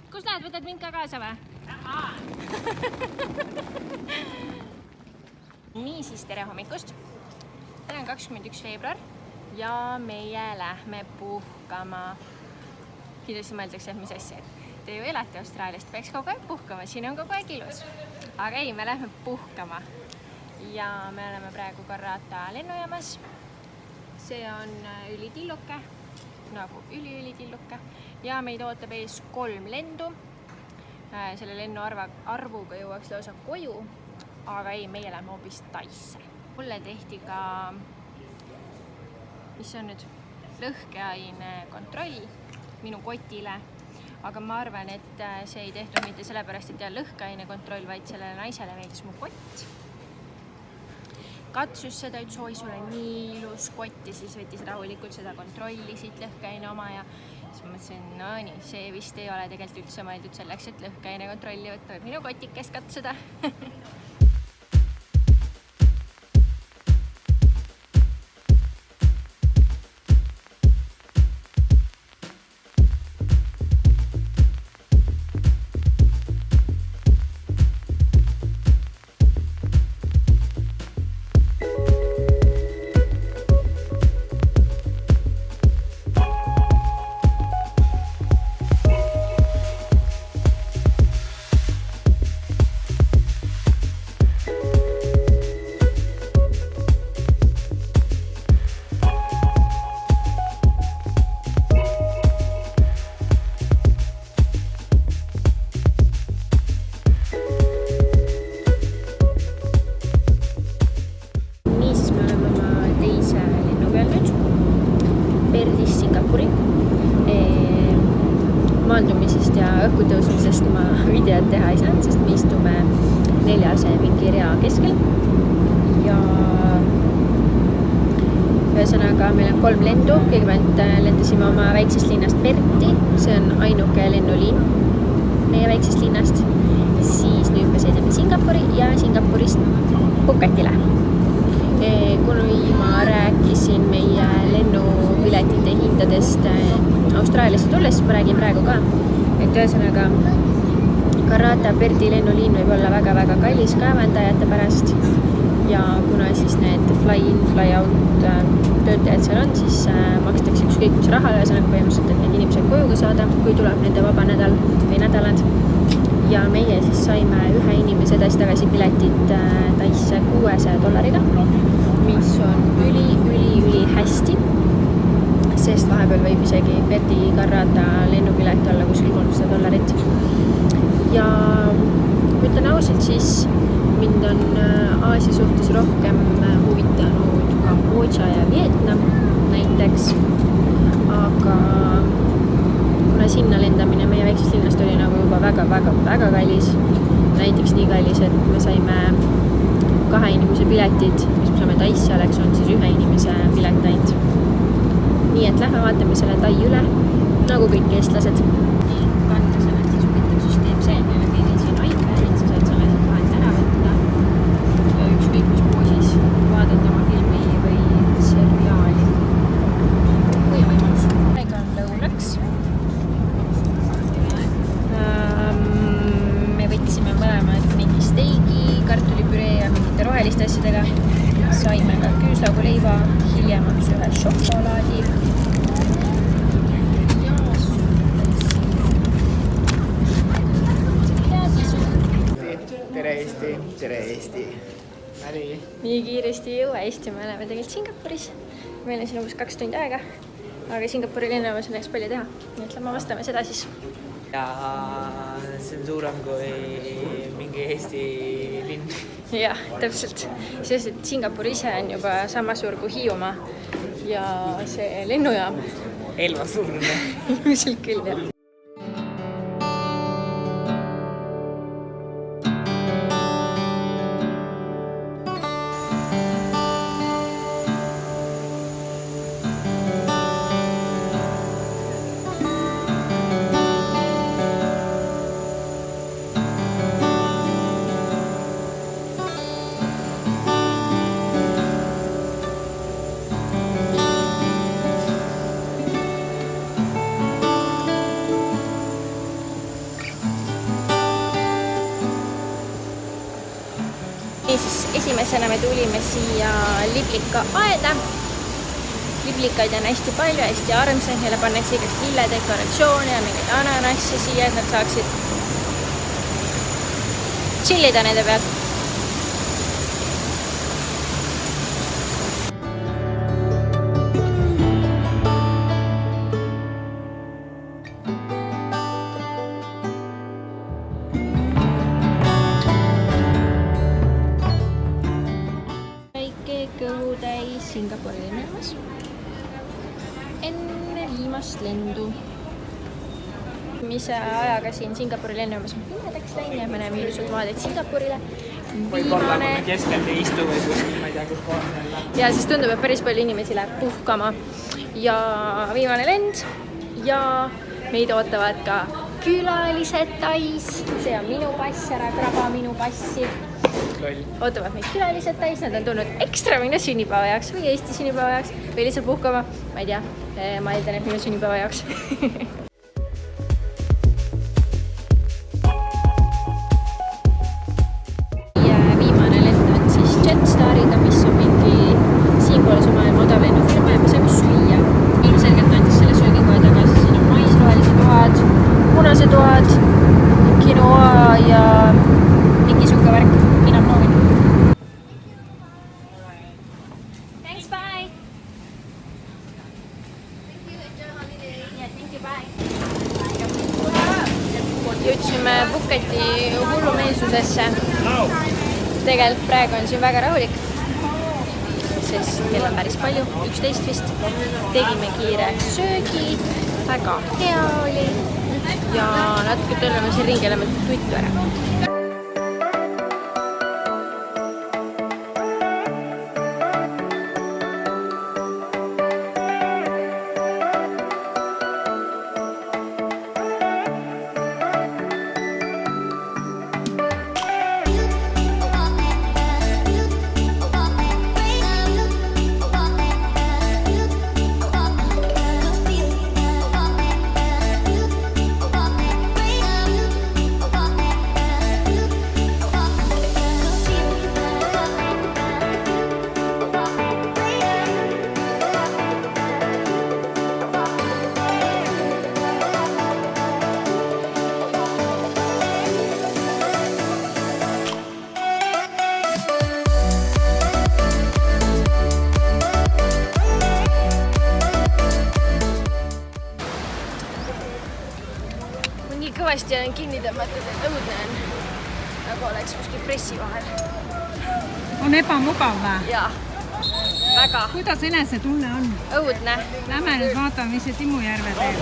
Kus lähed, võtad mind ka kaasa või? Niisiis, tere hommikust. Täna on 21. veebruar ja meie lähme puhkama. Kindlasti mõeldakse, et mis asja. Te ju elate Austraaliast, peaks kogu aeg puhkama, siin on kogu aeg ilus. Aga ei, me lähme puhkama. Ja me oleme praegu Karrata lennujaamas. See on ülitilluke, nagu ülitilluke. Ja meid ootab ees 3 lendu. Selle lennu arvuga jõuaks lausa koju, aga ei, meie läheme hoopis Taisse. Mulle tehti ka, mis on nüüd, lõhkeaine kontroll minu kotile, aga ma arvan, et see ei tehtud mitte sellepärast, et lõhkeaine kontroll, vaid sellele naisele meeldis mu kott. Katsus seda, ütles, oi, sul on nii ilus kott ja siis võttis rahulikult seda kontrolli siit lõhkeaine oma ja siis ma mõtlesin, no nii, see vist ei ole tegelikult üldse mõeldud selleks, et lõhkeaine kontrolli võtta või minu kotikest katsuda. Maandumisest ja õhkutõusmisest ma videot teha ei saanud, sest me istume 4 mingi rea keskel ja ühesõnaga meil on 3 lendu. Kõigepealt lendasime oma väiksest linnast Perthi, see on ainuke lennuliin meie väiksest linnast. Siis nüüd me sõidame Singapuri ja Singapurist Phuketile. Kui ma rääkisin meie lennupiletite hindadest Austraaliasse tulles, siis ma räägin praegu ka, et ühesõnaga Karrata Perthi lennuliin võib olla väga-väga kallis kaevandajate pärast ja kuna siis need fly-in, fly-out töötajad seal on, siis makstakse ükskõik mis raha, ühesõnaga põhimõtteliselt, et need inimesed kojuga saada, kui tuleb nende vaba nädal või nädalad. Ja meie siis saime ühe inimese edasi-tagasi piletid Taisse $600, mis on üli hästi, sest vahepeal võib isegi Perthi Karrata lennupilet olla kuskil $300. Ja ütlen ausalt, siis mind on Aasia suhtes rohkem huvitanud Kambodža ja Vietnam näiteks, aga kuna sinna lendamine meie väiksest linnast oli nagu juba väga kallis, näiteks nii kallis, et me saime 2 inimese piletid, mis me saame Taisse oleks, on siis 1 inimese pilet ainult. Nii et lähme vaatame selle Tai üle, nagu kõik eestlased. Kanta selle siis huvitav süsteem see, et meil on kõigil siin iPadid, sa saad selle vahelt ära võtta ja ükskõik mis poosis vaadata oma filmi või seriaali. Kui on võimalus. Aega on lõunaks. Me võtsime mõlemad mingi steigi, kartulipüree ja mingite roheliste asjadega. Saime ka küüslauguleiva, hiljemaks ühe šokolaadi. Tere Eesti. Nii kiiresti ei jõua Eesti, me oleme tegelikult Singapuris. Meil on siin umbes 2 tundi aega, aga Singapuri lennujaamas on eks palju teha. Nii et lähme vastame seda siis. Ja see on suurem kui mingi Eesti linn. Jah, täpselt. Sest et Singapur ise on juba sama suur kui Hiiumaa ja see lennujaam. Elva suurne. Ilmselt küll, jah. Niisiis, esimesena me tulime siia liblika aeda. Liblikaid on hästi palju, hästi armsad, neile pannakse igast lilledekoratsioone ja mingeid ananasse siia, et nad saaksid chillida nende peal. Väike kõhutäis Singapuri lennujamas enne viimast lendu. Mis ajaga siin Singapuri lennujamas on pimedaks läinud ja me näeme ilusad vaadet Singapurile. Võib-olla kui me keskel ei istu või kuskil, ma ei tea, kus kohal jälle. Ja siis tundub, et päris palju inimesi läheb puhkama. Ja viimane lend ja meid ootavad ka külalised Tais. See on minu pass, ära kraba minu passi. Ootavad meid külalised Tais, nad on tulnud ekstra minu sünnipäeva jaoks või Eesti sünnipäeva jaoks või lihtsalt puhkama. Ma ei tea, ma eeldan, et minu sünnipäeva jaoks. Ja viimane lend on siis Jetstariga, mis on mingi siinpoolse maailma odavlennufirma ja me saime süüa. Ilmselgelt andis selle söögikoha tagasi, siin on maisrohelised toad, punased toad, quinoa ja mingi suhka värk. Mina proovin. Thanks, bye! Jõudsime Phuketi hullumeelsusesse. Tegelikult praegu on siin väga rahulik, sest kell on päris palju, 11 vist. Tegime kiire söögi, väga hea oli ja natuke tõllame siin ringi, oleme tuttu ära. Kõvasti olen kinni tõmmatud, et õudne on, nagu oleks kuskil pressi vahel. On ebamugav või? Jaa, väga Kuidas enesetunne on? õudne. Lähme nüüd vaatame, mis see Timujärve teeb.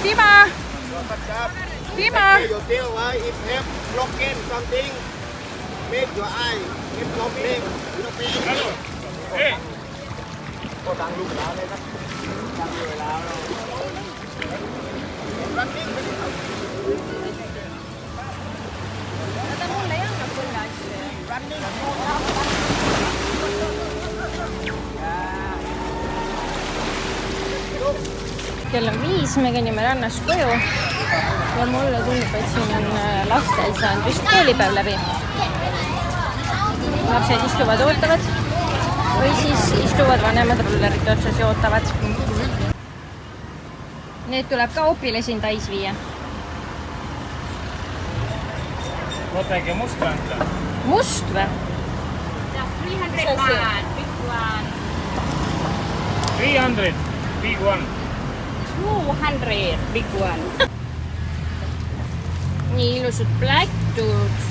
Timo! Timo! Your tail, if have broken something, make your eye get problem. You don't pay. Hey. Có đang lúc đó đây đó. Đang người nào đâu. Running. Oota, mulle ei anna kulle asju. Running. Kell on 5, me kõnnime rannast koju ja mulle tundub, et siin on lastel saanud vist koolipäev läbi. Lapsed istuvad, ootavad või siis istuvad vanemad rullerite otsas ja ootavad. Need tuleb ka opile siin Tais viia. Võtage must vanta. Must või? 300 baht, big one. 300, big one. 200, big one. Nii ilusad plätud.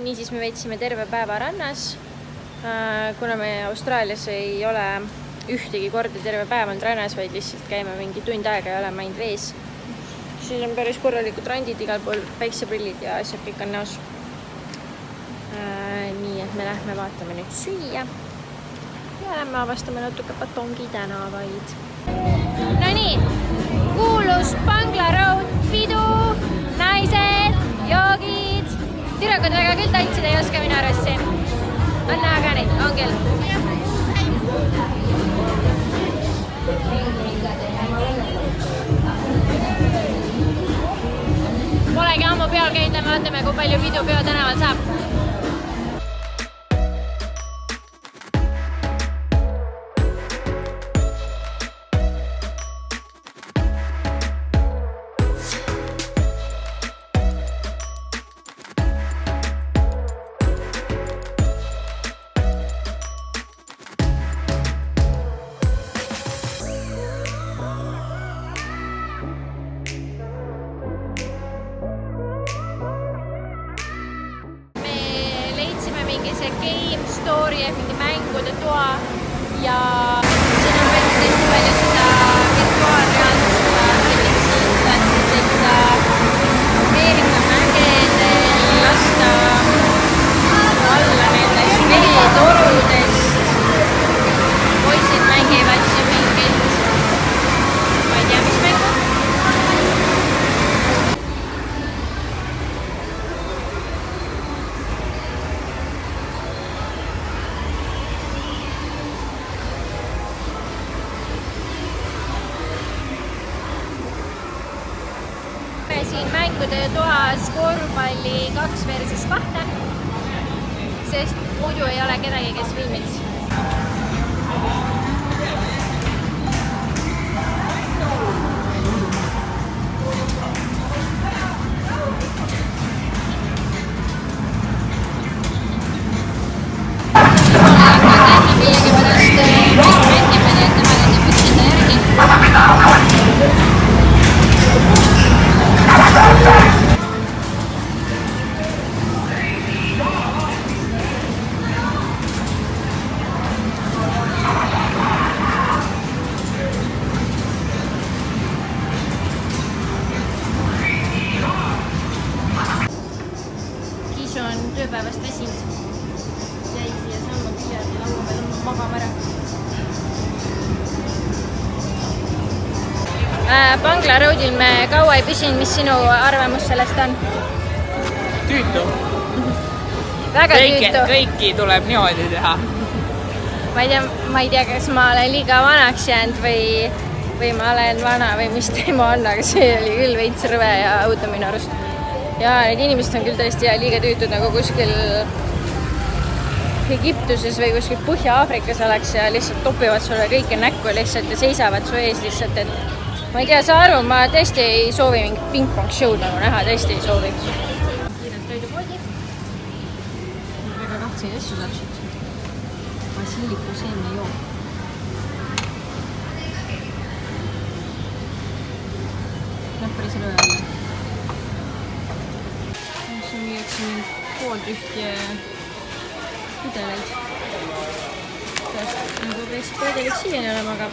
Niisiis me veetsime terve päeva rannas. Kuna me Austraalias ei ole ühtegi korda terve päev olnud rannas, vaid lihtsalt käime mingi tund aega ja oleme ainult vees. Siis on päris korralikud randid igal pool, päikseprillid ja asjad kõik on näos. Nii et me lähme vaatame nüüd süüa ja lähme avastame natuke Patongi tänavaid. No nii, nii, kuulus Bangla Road pidu, naised, joogid. Tüdrukud väga küll tantsida ei oska minu arust siin. On näha ka neid, on küll. Polegi ammu peal käinud, vaatame, kui palju pidu Peo tänaval saab. See game story ehk mingi mängude toa ja siin on veel tõesti palju seda virtuaalreaalsust sõita Ameerika mägedel, lasta alla nendest veetorudest. Poisid mängivad siin mingit, ma ei tea, mis mängu. Siin mängude toas korvpalli 2 versus 2, sest muidu ei ole kedagi, kes filmiks. On tööpäevast väsinud. Jäi siia samma piirdi laua peal magama ära. Bangla Roadil me kaua ei püsinud, mis sinu arvamus sellest on? Tüütu. Väga tüütu. Kõiki tuleb niimoodi teha. Ma ei tea, kas ma olen liiga vanaks jäänud või ma olen vana või mis teema on, aga see oli küll veits rõve ja auto minu arust. Ja need inimesed on küll tõesti liiga tüütud, nagu kuskil Egiptuses või kuskil Põhja-Aafrikas oleks ja lihtsalt topivad sulle kõike näkku lihtsalt ja seisavad su ees lihtsalt, et ma ei tea, saa aru, ma tõesti ei soovi mingit ping-pong show'd nagu näha, tõesti ei soovi. Kiirelt toidupoodi. Väga kahtseid asju saab siit. Basiliku seemne jook. Päris rõe alla. Siin müüakse mind pooltühje pudeleid. Nagu peaksid poedelik siiani olema, aga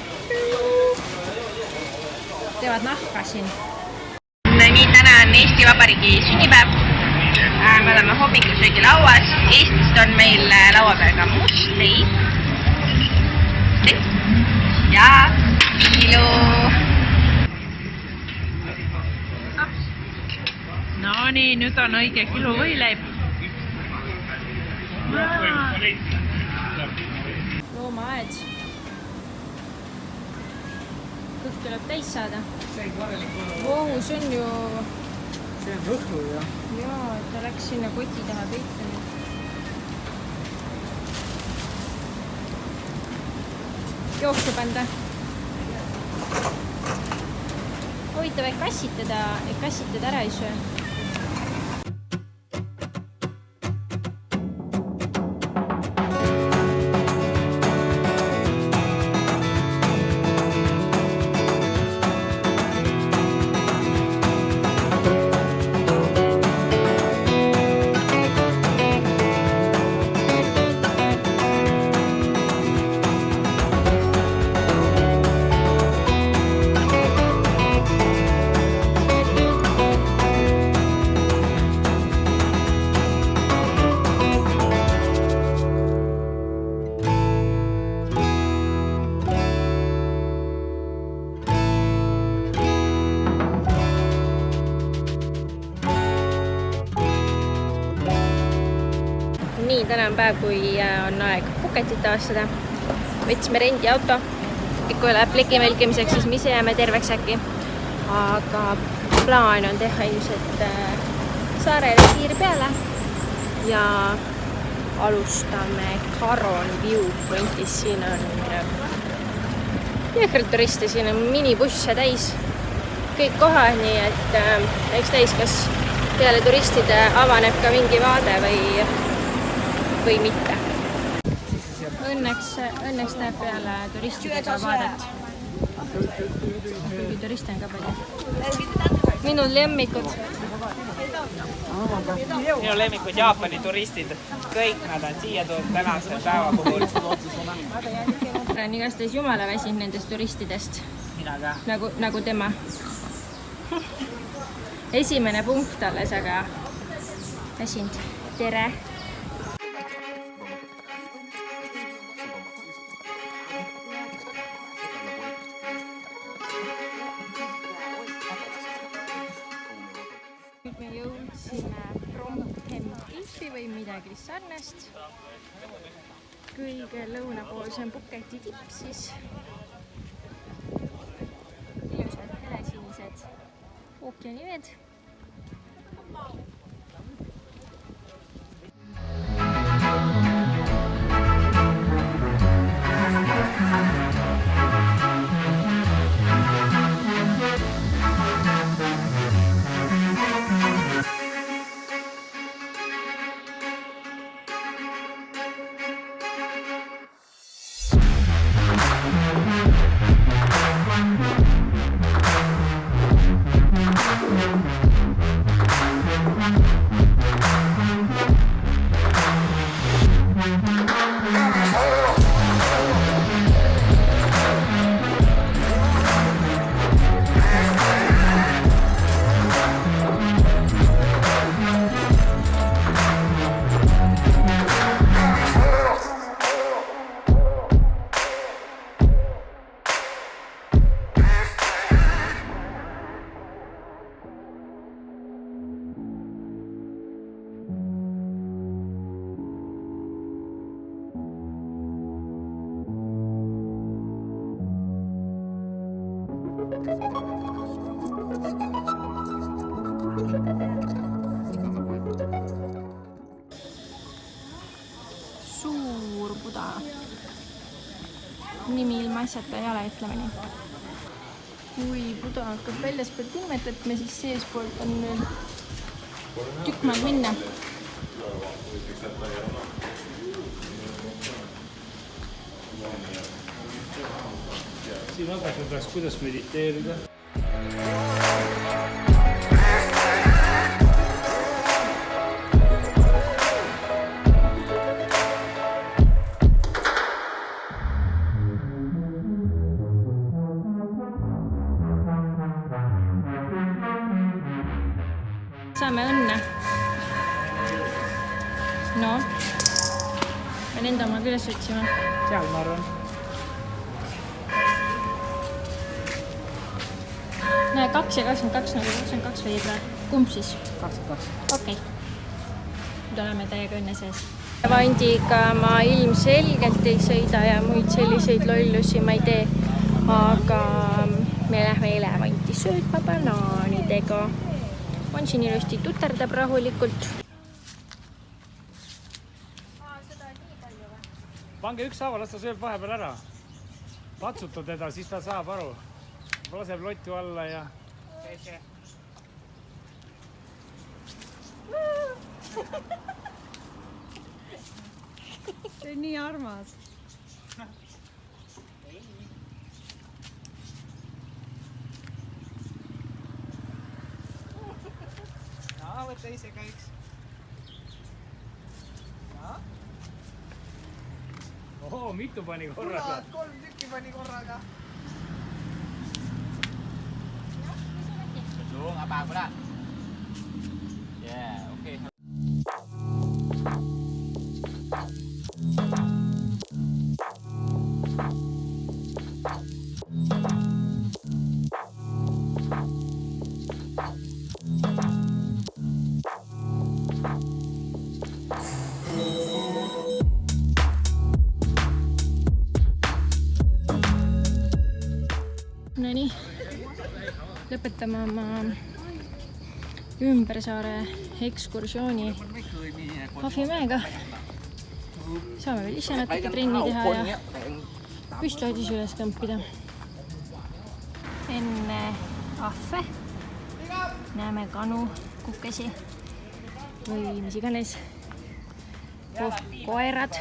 teevad nahka siin. Nii, täna on Eesti Vabariigi sünnipäev. Me oleme hommikusöögilauas. Eestist on meil laua peal ka mustleib. Ja ilu. No nii, nüüd on õige kilo võileib. Loomaaed. Kõht tuleb täis saada. Vohu, see on ju... See on õhtu, jah. Jaa, ta läks sinna koti taha peita. Jookseb anda. Huvitav, et kassitada ära ei söö. on päev, kui on aeg Phuketit taastada. Võtsime rendiauto. Kui läheb pleki melkimiseks, siis me ise jääme terveks äkki. Aga plaan on teha ilmselt saarele piiri peale. Ja alustame Caron Viewpointis. Siin on jõhkralt turiste, siin on minibusse täis. Kõik kohad, nii et eks täis, kas peale turistide avaneb ka mingi vaade või mitte. Õnneks näeb peale turistidega vaadet. Kuigi turiste on ka palju. Minu lemmikud. Minu lemmikud Jaapani turistid. Kõik nad on siia tulnud tänase päeva puhul. Olen igastahes jumala väsinud nendest turistidest. Mina ka. Nagu tema. Esimene punkt alles, aga väsinud. Tere! Nüüd me jõudsime Bromhem Cliffi või midagi sarnast. Kõige lõunapoolse on Phuketi tipp, siis ilusad helesinised ookeanived. Suur Buda. Nimi ilma asjata ei ole, ütlemeni. Kui Buda hakkab väljaspoolt ilmet võtma, siis seespoolt on veel tükk maad minna. Siin õpetatakse, kuidas mediteerida. Saame õnne. No, pean enda oma üles otsima. Seal ma arvan. Näe, 2 ja 22 nagu 22 või praegu. Kumb siis? 22. Okei. Nüüd oleme täiega õnne sees. Vandiga ma ilmselgelt ei sõida ja muid selliseid lollusi ma ei tee. Aga me lähme elevanti söötma banaanidega. On siin ilusti tuterdab rahulikult. Pange ükshaaval, las ta sööb vahepeal ära. Patsuta teda, siis ta saab aru. Laseb lottu alla ja... See on nii armas. Võta ise ka üks. Ohoo, mitu pani korraga? 3 tükki pani korraga. Xuống, ở bàn của đó. Yeah, ok. No nii, lõpetame oma ümbersaare ekskursiooni Ahvimäega. Saame veel ise natuke trenni teha ja püstloodis üles kõmpida. Enne ahve näeme kanu, kukesi või mis iganes koerad.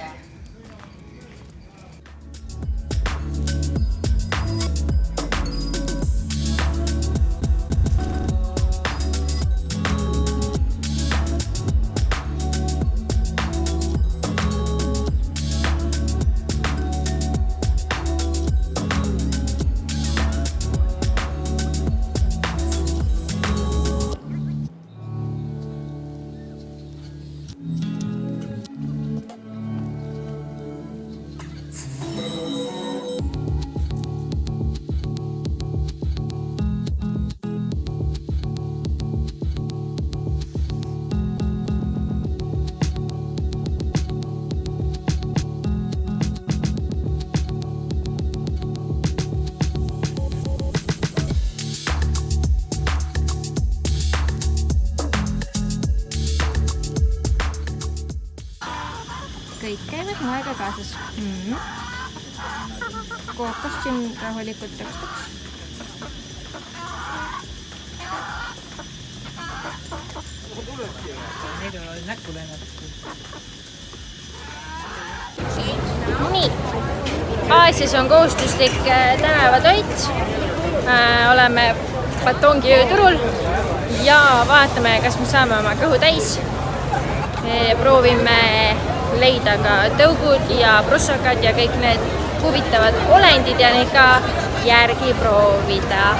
Kõik käivad moega kaasas. Kookast siin rahulikult tõkstaks. Neil on näkku läinud. Nii, Aasias on kohustuslik tänavatoit. Oleme Batongi ööturul ja vaatame, kas me saame oma kõhu täis. Proovime leida ka tõugud ja prussakad ja kõik need huvitavad olendid ja neid ka järgi proovida.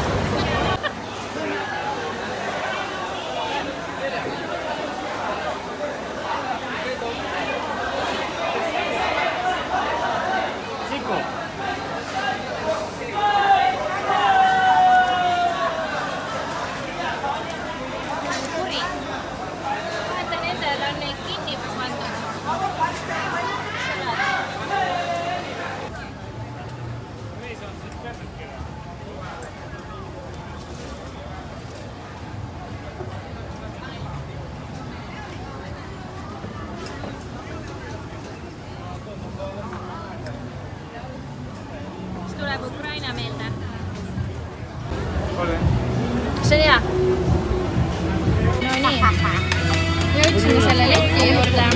Tuleb Ukraina meelde. See on hea. No nii. Jõudsime selle leti juurde.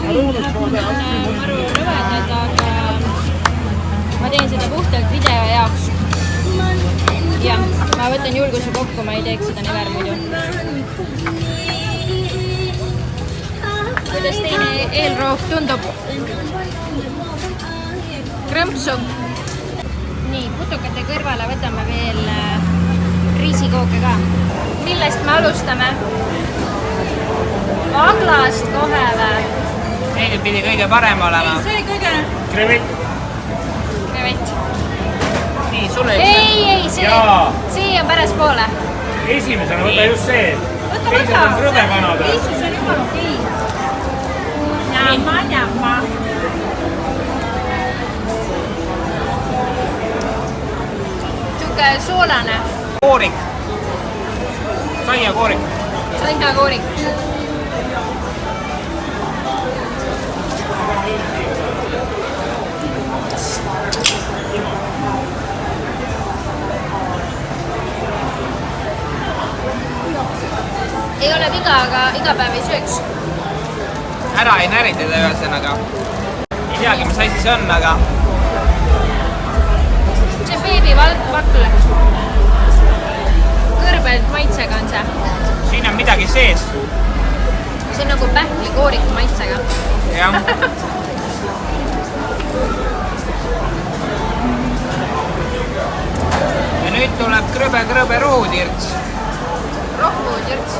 Maru rõvedad, aga ma teen seda puhtalt video jaoks. Ja ma võtan julguse kokku, ma ei teeks seda nii väär muidu. Kuidas teine eelroog tundub? Krõmpsu. Nii, putukate kõrvale võtame veel riisikooke ka. Millest me alustame? Aglast kohe või? Neil pidi kõige parem olema. See kõige... Krevett. Krevett. Nii, sulle Ei, see on pärast poole. Esimesena võta just see. Teised on krõbekanad. Teised on juba okei. Jamma. Siuke soolane. Koorik. Saiakoorik. Saiakoorik. Ei ole viga, aga iga päev ei sööks. Ära ei näritada ühesõnaga. Ei teagi, mis asi see on, aga... See beebivalkpakl. Kõrbelt maitsega on see. Siin on midagi sees. See on nagu pähklikoorik maitsega. Jah. Ja nüüd tuleb krõbe rohutirts. Rohutirts.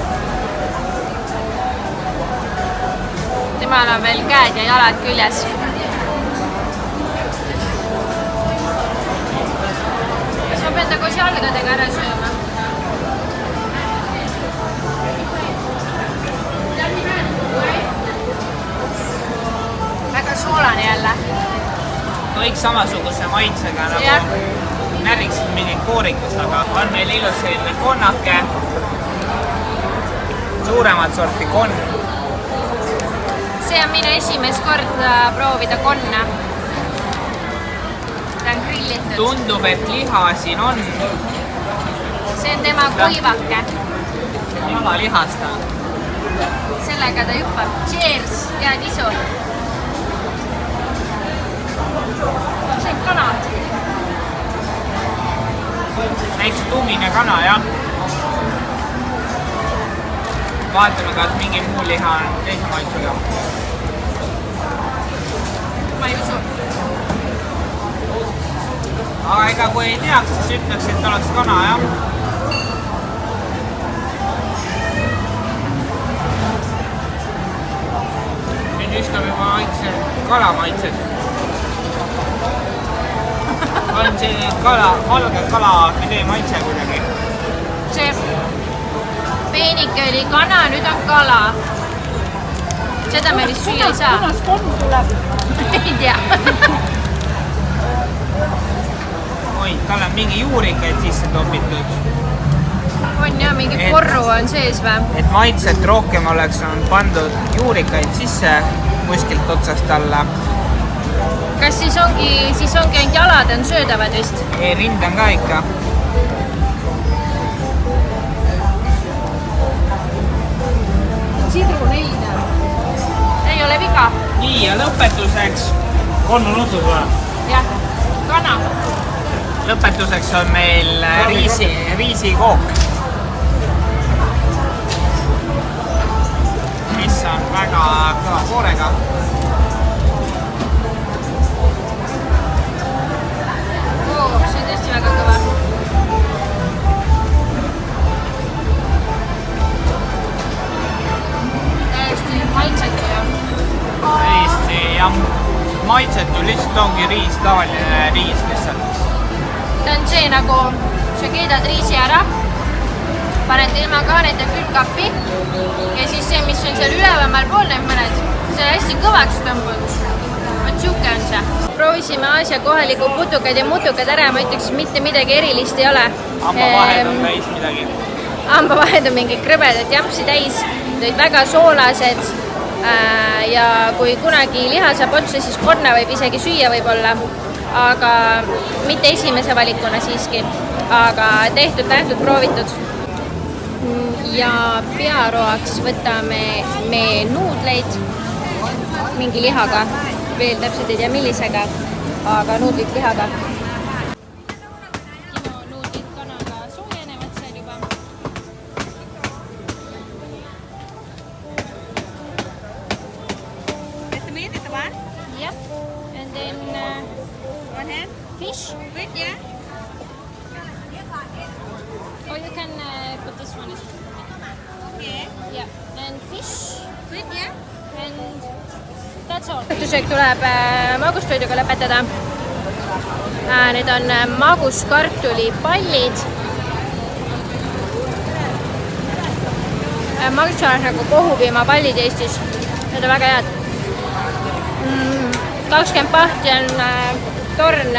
Temal on veel käed ja jalad küljes. Kas ma pean ta koos jalgadega ära sööma? Väga soolane jälle. kõik samasuguse maitsega nagu näriksid mingit koorikust, aga on meil ilus selline konnake, suuremat sorti konn. See on minu esimest korda proovida konna. Ta on grillitud. Tundub, et liha siin on. See on tema kuivake. Liha lihasta. Sellega ta hüppab. Cheers! Head isu! See on kana. Näiteks tummine kana, jah. Vaatame, kas mingi muu liha on teise maitsega. Ma ei usu. Aga ega kui ei teaks, siis ütleks, et oleks kana, jah. Nüüd viskab juba kala maitsed. On selline valge kala fidee maitse kuidagi. See peenike oli kana, nüüd on kala. Seda me vist süüa ei saa. Kunas konn tuleb? Ei tea. Oi, tal on mingi juurikaid sisse topitud. On jah, mingi porru on sees või? Et maitset rohkem oleks on pandud juurikaid sisse kuskilt otsast alla. Kas siis ongi ainult jalad on söödavad vist? Ei, rind on ka ikka. Sidruneid. Ei ole viga. Nii, ja lõpetuseks. Konn on otsas või? Jah, kana. Lõpetuseks on meil riisikook. Mis on väga kõva koorega. See on tõesti väga kõva. Täiesti maitsetu ja Täiesti, jah. Maitsetu lihtsalt ongi riis, tavaline riis lihtsalt. ta on see nagu, sa keedad riisi ära, paned ilma kaaneta külmkappi ja siis see, mis on seal ülevamal pool, need mõned, see hästi kõvaks tõmbud. Vot siuke on see. Proovisime Aasia kohaliku putukad ja mutukad ära, ma ütleks, mitte midagi erilist ei ole. Hambavahed on täis midagi. Hambavahed on mingi krõbedat jampsi täis, olid väga soolased ja kui kunagi liha saab otsa, siis konna võib isegi süüa võib-olla, aga mitte esimese valikuna siiski, aga tehtud, nähtud, proovitud. Ja pearoaks võtame me nuudleid mingi lihaga, veel täpselt ei tea millisega, aga nuudlid lihaga. Timo nuudlid kanaga soojenevad seal juba. Yep, and then fish. Yeah. Or you can put this one as well. Okay. Yeah, and fish. And that's all. Õhtusöök tuleb magustoiduga lõpetada. Need on maguskartulipallid. Maguskartul nagu kohupiimapallid Eestis. Need on väga head. 20 pahti on torn.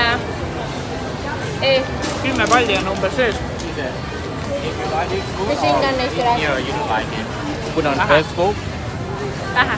10 palli on umbes sees. Mis hind on neist üle? Put on Facebook. Vähe.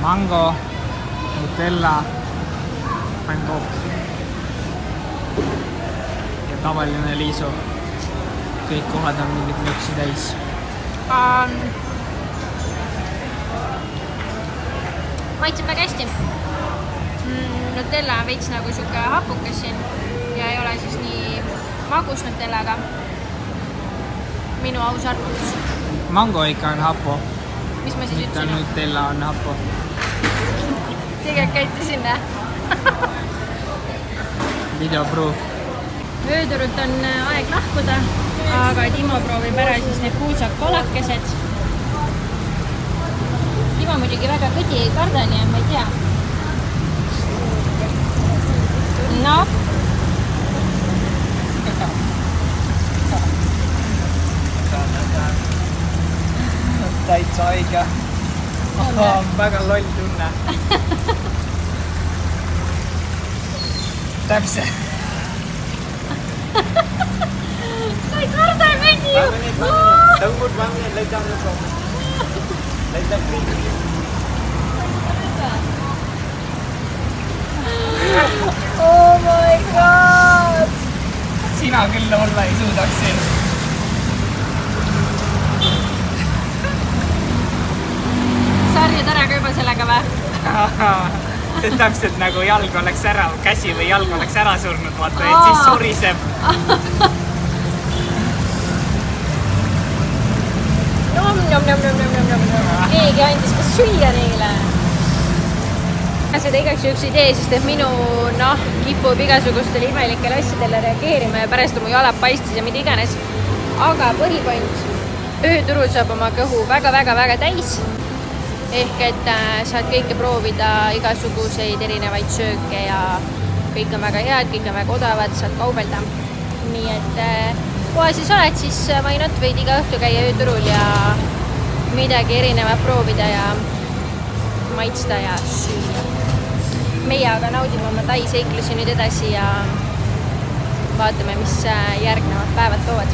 mango, Nutella, mango ja tavaline liisu. Kõik kohad on mingit mürksi täis. Maitseb väga hästi. Nutella on veits nagu siuke hapukas siin ja ei ole siis nii magus Nutellaga. Minu aus arvamus. Mango ikka on hapu. Mis ma siis Mitte ütlesin? Nutella on hapu. Tegelikult käitisin. Video proof. Ööturult on aeg lahkuda, aga Timo proovib ära siis need kuulsad kolakesed. Timo muidugi väga kõdi ei karda, nii et ma ei tea. No. Täitsa õige. Väga loll tunne. Täpselt. Sa ei karda kõdi ju! Tõmbud vangi, leida on juba. Leida kriisi. Oh my god! Sina küll olla ei suudaks siin. Sarjad ära ka juba sellega või? See on täpselt nagu jalg oleks ära, käsi või jalg oleks ära surnud, vaata, et siis suriseb. Keegi andis ka süüa neile. Seda igaks juhuks ei tee, sest et minu kipub igasugustele imelikele asjadele reageerima ja pärast mu jalad paistis ja mida iganes. Aga põhipoint, ööturul saab oma kõhu väga-väga-väga täis. Ehk et saad kõike proovida, igasuguseid erinevaid sööke ja kõik on väga head, kõik on väga odavad, saad kaubelda. Nii et kui siis oled, siis why not võid iga õhtu käia ööturul ja midagi erinevat proovida ja maitsta ja süüa. Meie aga naudime oma tai seiklusi nüüd edasi ja vaatame, mis järgnevad päevad toovad.